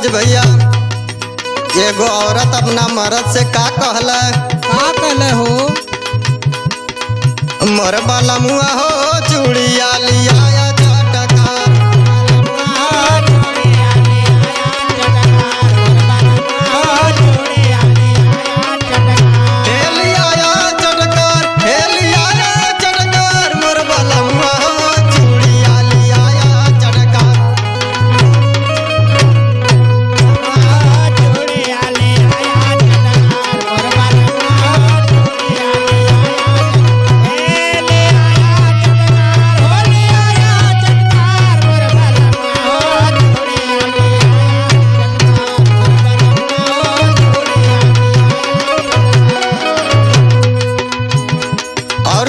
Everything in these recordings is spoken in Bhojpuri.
पंकज भैया, एगो औरत अपना मर्द से का कहला? हो मोर बाला मुआ हो चूड़िया लिया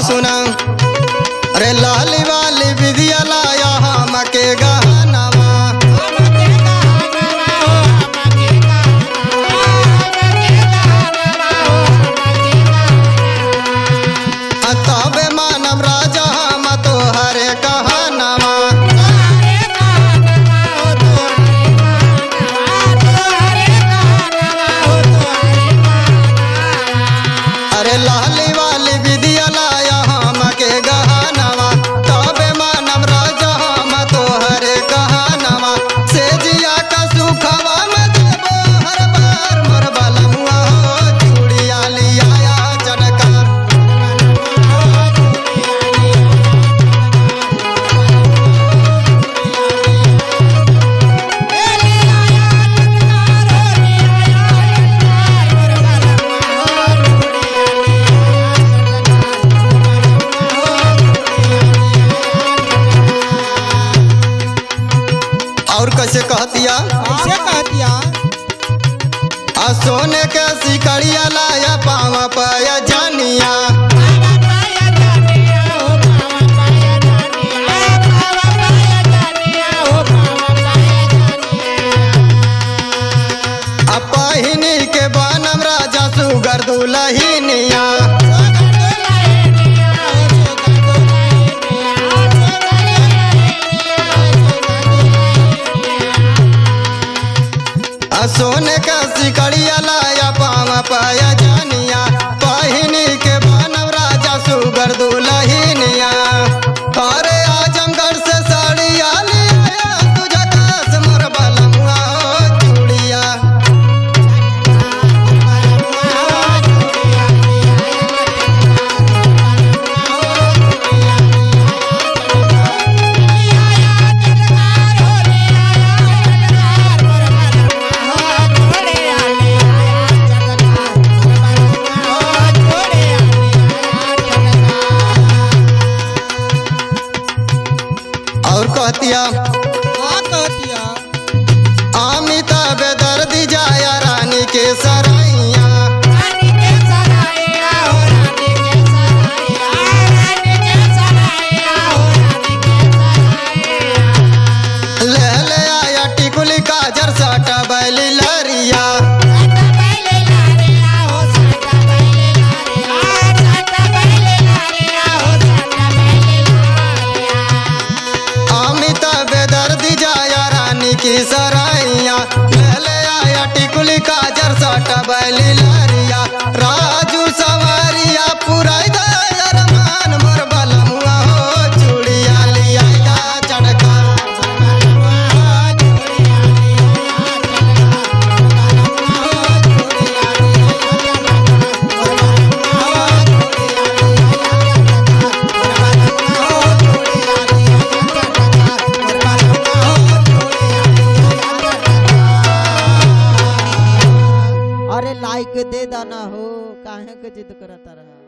सुना। अरे लाली वाली विधिया लाया हम के गहनवा, तबे मानव राजा हम तोहरे कहनवा। अरे लाली वाली विधिया लाया के गहनवा, तबे मानव राजा हम तोहरे कहनवा। से जिया का सुखवा में देबो हर बार, मोर बाला मुआ हो चूड़िया लिया चटकार। और कैसे कहतिया? सोने के सिकड़िया लाया पाँव पाया जानिया, पहिनी के बनम राजा सुगर दुलहिनिया। सोने का सिकड़िया लाया पाँव पाया जानिया, पहिनी के बनम राजा सुगर दुलहिनिया। अरे आजमगढ़ से साड़िया लिया तुझा कास, मोर बाला मुआ हो चूड़िया। और कहतिया अमिताभ दर्दी जाया रानी के सराइया, ले ले आया टिकुली काजर साटा बैली लरिया। की सराइया ले ले आया टिकुली काजर साटा बैली लरिया। राजू सवारिया पुराई दया रमान, मोर बाला मुआ हो चूड़िया लिया चटकार। अरे लाइक दे दाना हो, काहे के जिद करता रहा।